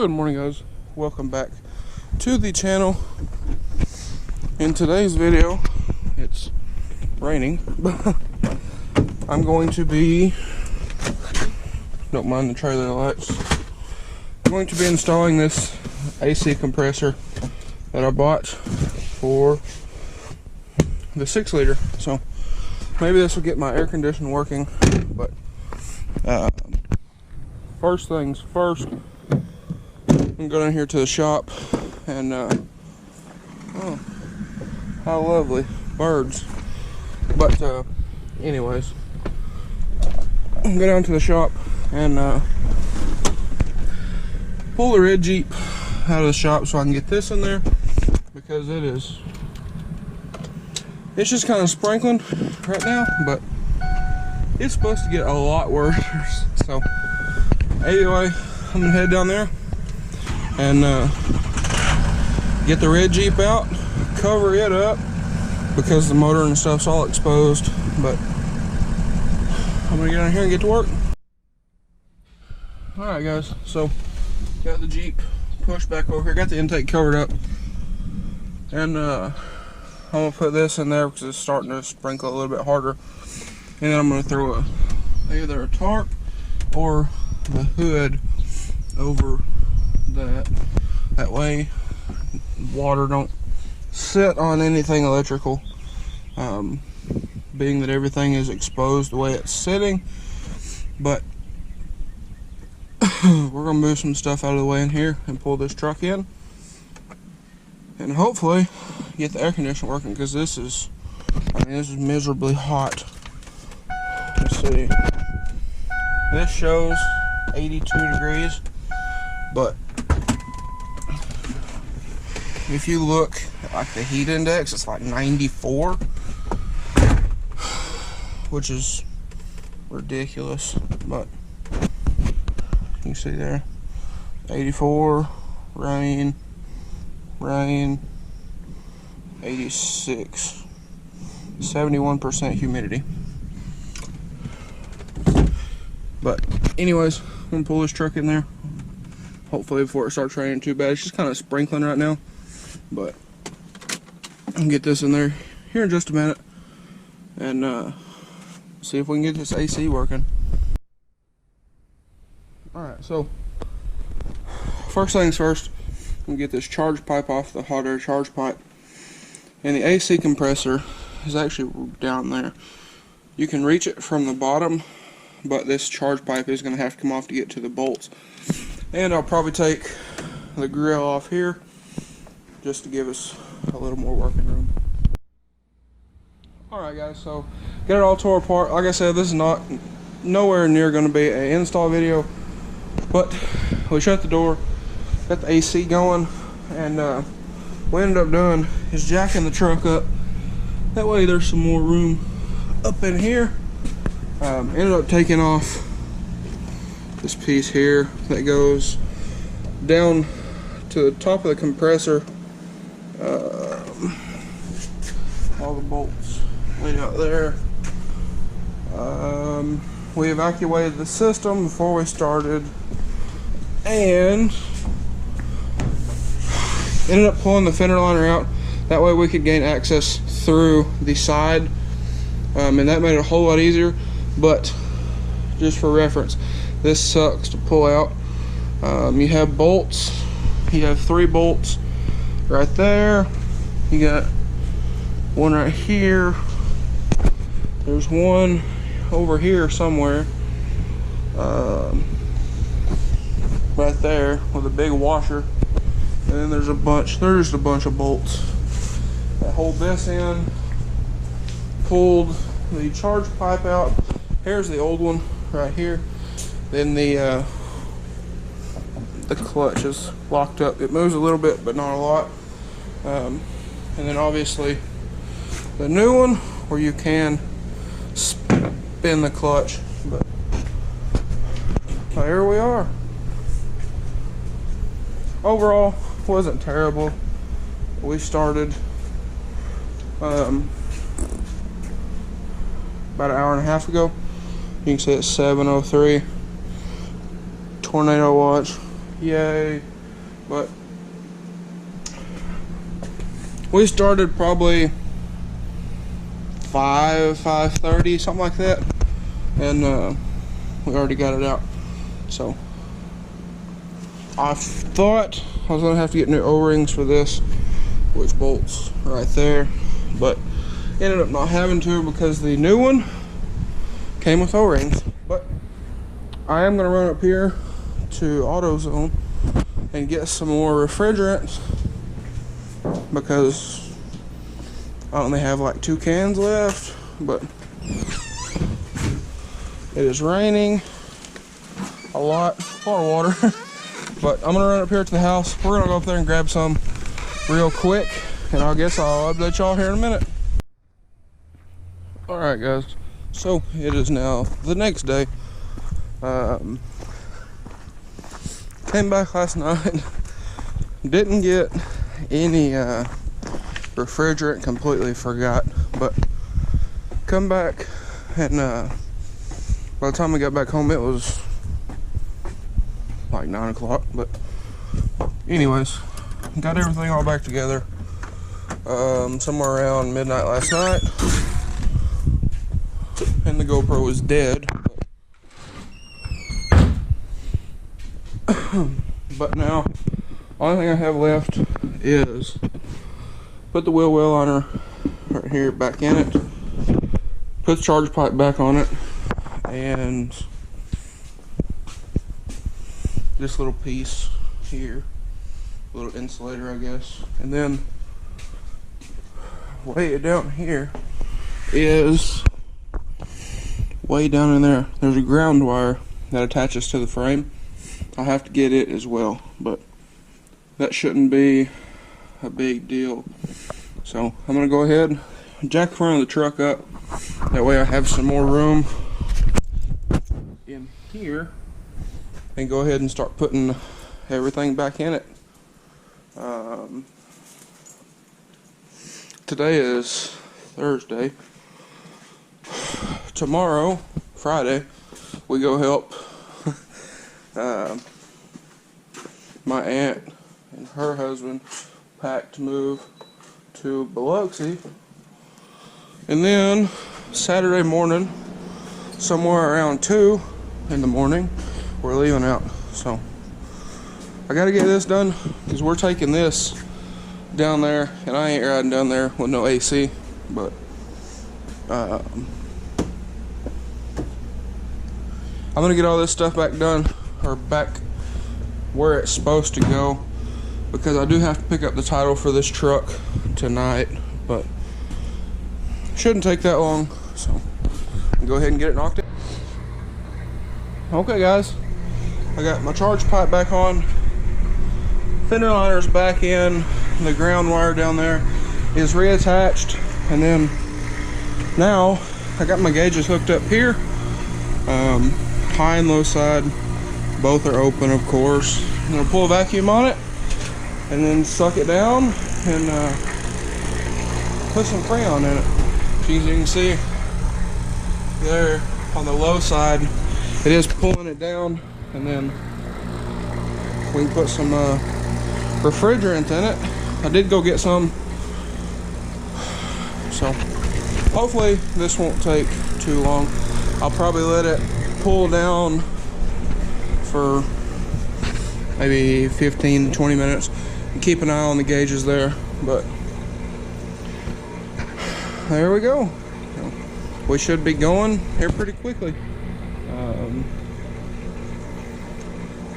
Good morning, guys. Welcome back to the channel. In today's video, it's raining, but I'm going to be, don't mind the trailer lights, I'm going to be installing this AC compressor that I bought for the 6-liter. So maybe this will get my air conditioner working, but first things first, I'm going in here to the shop and oh, how lovely, birds. But anyways, go down to the shop and pull the red Jeep out of the shop so I can get this in there, because it's just kind of sprinkling right now, but it's supposed to get a lot worse. So anyway, I'm gonna head down there and get the red Jeep out, cover it up because the motor and stuff's all exposed. But I'm gonna get down here and get to work. Alright guys, so got the Jeep pushed back over here, got the intake covered up, and I'm gonna put this in there because it's starting to sprinkle a little bit harder, and then I'm gonna throw either a tarp or the hood over that way water don't sit on anything electrical, being that everything is exposed the way it's sitting. But we're gonna move some stuff out of the way in here and pull this truck in and hopefully get the air conditioner working, because this is miserably hot. Let's see, this shows 82 degrees, but if you look at like the heat index, it's like 94, which is ridiculous. But you can see there, 84, rain, 86, 71% humidity. But anyways, I'm gonna pull this truck in there, hopefully before it starts raining too bad. It's just kind of sprinkling right now, but I'll get this in there here in just a minute and see if we can get this AC working. Alright, so first things first, I'm gonna get this charge pipe off the hot air charge pipe. And the AC compressor is actually down there. You can reach it from the bottom, but this charge pipe is going to have to come off to get to the bolts. And I'll probably take the grill off here just to give us a little more working room. Alright guys, so get it all tore apart. Like I said, this is nowhere near going to be an install video, but we shut the door, got the AC going, and what we ended up doing is jacking the truck up. That way there's some more room up in here. Ended up taking off this piece here that goes down to the top of the compressor. All the bolts laid out there. We evacuated the system before we started and ended up pulling the fender liner out. That way we could gain access through the side, and that made it a whole lot easier. But just for reference, this sucks to pull out. You have bolts, you have 3 bolts right there, you got one right here, there's one over here somewhere, right there with a big washer, and then there's just a bunch of bolts that hold this in. Pulled the charge pipe out. Here's the old one right here. Then the clutch is locked up. It moves a little bit, but not a lot. And then obviously the new one where you can spin the clutch. But here we are. Overall, wasn't terrible. We started about an hour and a half ago. You can see it's 7:03. Tornado watch. Yay. But we started probably 5:30, something like that, and we already got it out. So I thought I was gonna have to get new O-rings for this, which bolts right there, but ended up not having to because the new one came with O-rings. But I am gonna run up here to AutoZone and get some more refrigerants because I only have like 2 cans left, but it is raining a lot of water. But I'm gonna run up here to the house. We're gonna go up there and grab some real quick, and I guess I'll update y'all here in a minute. Alright guys, so it is now the next day. Came back last night, didn't get any refrigerant, completely forgot, but come back and by the time we got back home it was like 9 o'clock. But anyways, got everything all back together somewhere around midnight last night, and the GoPro was dead. But now only thing I have left is put the wheel well liner right here back in it, put the charge pipe back on it, and this little piece here, little insulator I guess, and then way down here is, way down in there, there's a ground wire that attaches to the frame. I have to get it as well, but that shouldn't be a big deal. So I'm gonna go ahead and jack the front of the truck up, that way I have some more room in here, and go ahead and start putting everything back in it. Today is Thursday. Tomorrow, Friday, we go help my aunt and her husband pack to move to Biloxi, and then Saturday morning, somewhere around 2 in the morning, we're leaving out. So I gotta get this done because we're taking this down there, and I ain't riding down there with no AC. But I'm gonna get all this stuff back done, or back where it's supposed to go, because I do have to pick up the title for this truck tonight, but shouldn't take that long. So I'll go ahead and get it knocked in. Okay guys, I got my charge pipe back on, fender liner's back in, the ground wire down there is reattached, and then now I got my gauges hooked up here. High and low side, both are open, of course. I'm gonna pull a vacuum on it and then suck it down and put some Freon in it. As you can see there on the low side, it is pulling it down, and then we can put some refrigerant in it. I did go get some, so hopefully this won't take too long. I'll probably let it pull down for maybe 15 to 20 minutes and keep an eye on the gauges there. But there we go. We should be going here pretty quickly.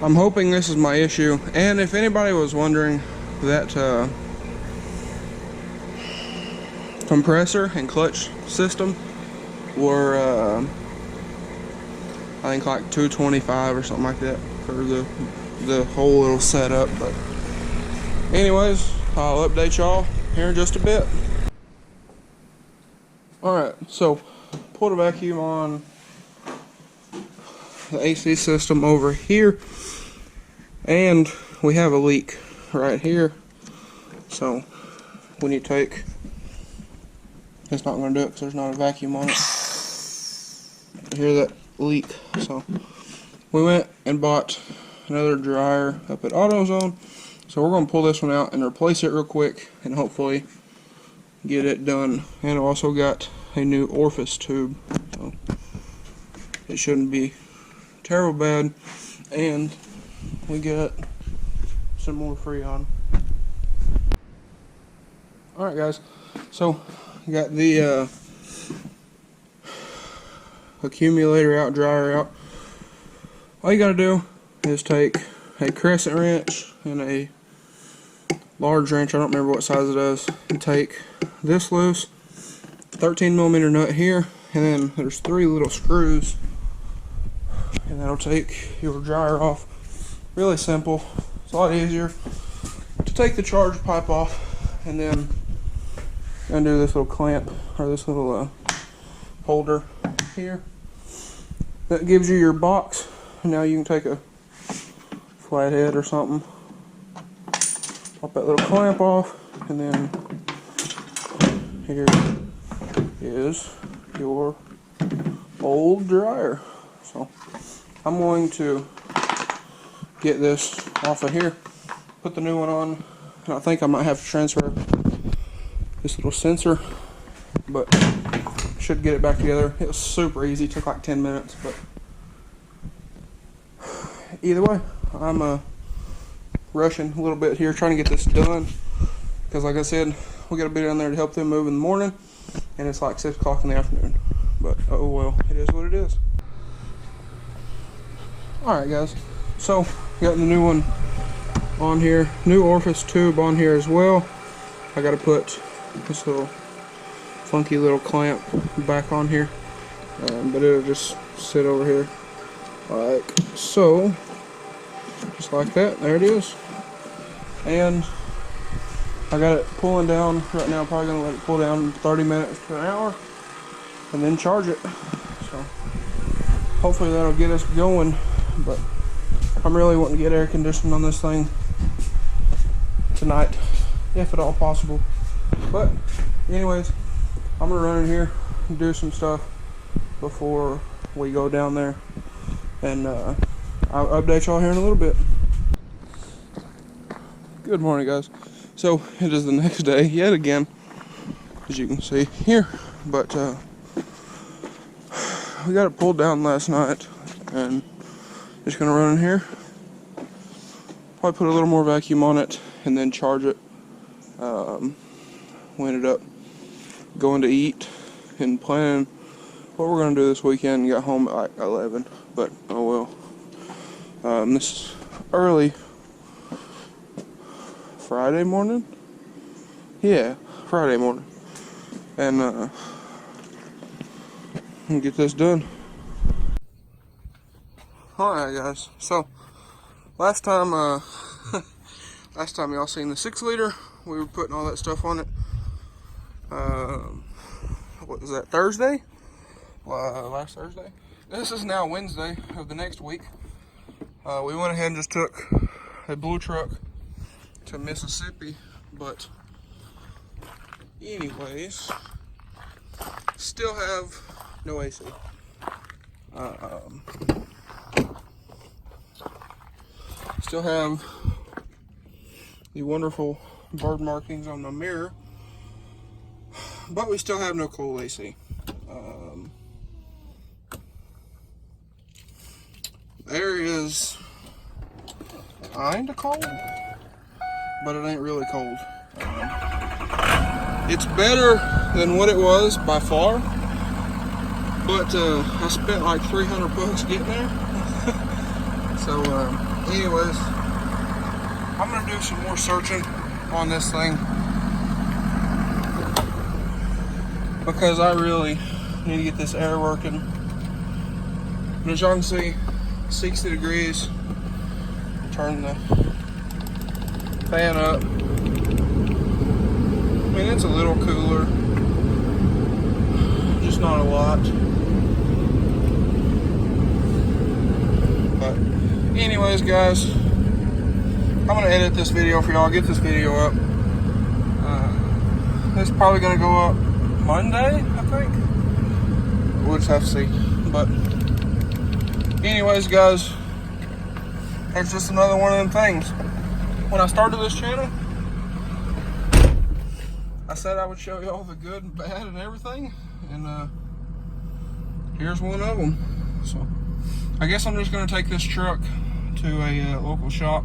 I'm hoping this is my issue, and if anybody was wondering, that compressor and clutch system were I think like $225 or something like that for the whole little setup. But anyways, I'll update y'all here in just a bit. Alright, so put a vacuum on the AC system over here, and we have a leak right here. So when you take, it's not going to do it because there's not a vacuum on it. I hear that leak. So we went and bought another dryer up at AutoZone, So we're going to pull this one out and replace it real quick and hopefully get it done. And I also got a new orifice tube. So it shouldn't be terrible bad. And we got some more Freon. Alright guys, so got the accumulator out, dryer out. All you gotta do is take a crescent wrench and a large wrench, I don't remember what size it is, and take this loose, 13mm nut here, and then there's 3 little screws, and that'll take your dryer off. Really simple. It's a lot easier to take the charge pipe off and then undo this little clamp, or this little holder here. That gives you your box, and now you can take a flathead or something, pop that little clamp off, and then here is your old dryer. So I'm going to get this off of here, put the new one on, and I think I might have to transfer this little sensor, but should get it back together. It was super easy, it took like 10 minutes, but either way, I'm rushing a little bit here trying to get this done, because like I said, we gotta be down there to help them move in the morning, and it's like 6 o'clock in the afternoon. But oh well, it is what it is. Alright guys, so got the new one on here, new orifice tube on here as well. I gotta put this little funky little clamp back on here, but it'll just sit over here like so, just like that. There it is. And I got it pulling down right now. I'm probably gonna let it pull down 30 minutes to an hour and then charge it. So hopefully that'll get us going, but I'm really wanting to get air conditioning on this thing tonight, if at all possible. But anyways, I'm gonna run in here and do some stuff before we go down there, and I'll update y'all here in a little bit. Good morning guys. So it is the next day yet again, as you can see here, but we got it pulled down last night, and just gonna run in here, probably put a little more vacuum on it and then charge it. We ended up going to eat and planning what we're gonna do this weekend, and got home at like 11, but oh well. This is early Friday morning? Yeah, Friday morning. And I'm gonna get this done. Alright guys, so last time y'all seen the 6-liter, we were putting all that stuff on it. What was that, Thursday? Last Thursday? This is now Wednesday of the next week. We went ahead and just took a blue truck to Mississippi, but anyways, still have no AC. Still have the wonderful bird markings on the mirror, but we still have no cool AC. There is kinda cold, but it ain't really cold. It's better than what it was by far, but I spent like $300 getting there. So anyways, I'm gonna do some more searching on this thing, because I really need to get this air working. And as y'all can see, 60 degrees. Turn the fan up. I mean, it's a little cooler, just not a lot. But anyways guys, I'm gonna edit this video for y'all, get this video up. It's probably gonna go up Monday, I think. We'll just have to see. But anyways guys, it's just another one of them things. when I started this channel, I said I would show you all the good and bad and everything, and here's one of them. So I guess I'm just going to take this truck to a local shop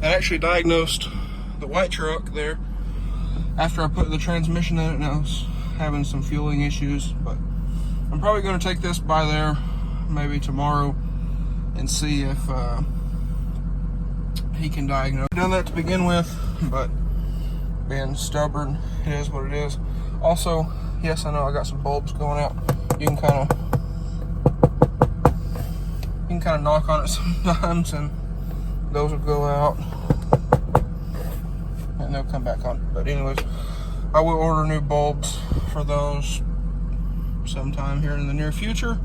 that actually diagnosed the white truck there after I put the transmission in it, and I was having some fueling issues. But I'm probably going to take this by there maybe tomorrow and see if he can diagnose. I've done that to begin with, but being stubborn, it is what it is. Also, yes, I know I got some bulbs going out. You can kind of knock on it sometimes, and those will go out, and they'll come back on. But anyways, I will order new bulbs for those sometime here in the near future.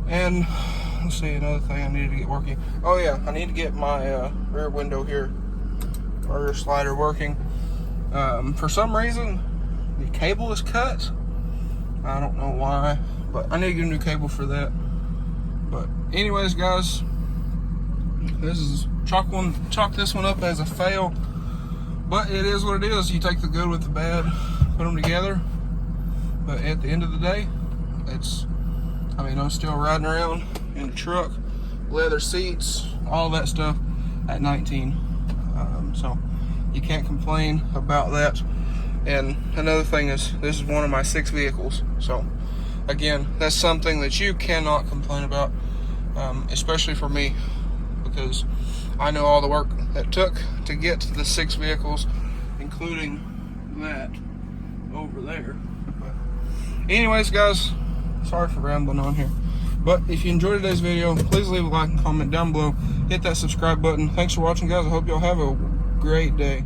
And let's see, another thing I needed to get working. Oh yeah, I need to get my rear window here, or rear slider working. For some reason, the cable is cut. I don't know why, but I need to get a new cable for that. But anyways, guys, this is chalk this one up as a fail, but it is what it is. You take the good with the bad, put them together. But at the end of the day, I'm still riding around in the truck, leather seats, all that stuff at 19. So you can't complain about that. And another thing is, this is one of my 6 vehicles. So again, that's something that you cannot complain about, especially for me, because I know all the work that took to get to the 6 vehicles, including that over there. But anyways, guys, sorry for rambling on here. But if you enjoyed today's video, please leave a like and comment down below. Hit that subscribe button. Thanks for watching, guys. I hope y'all have a great day.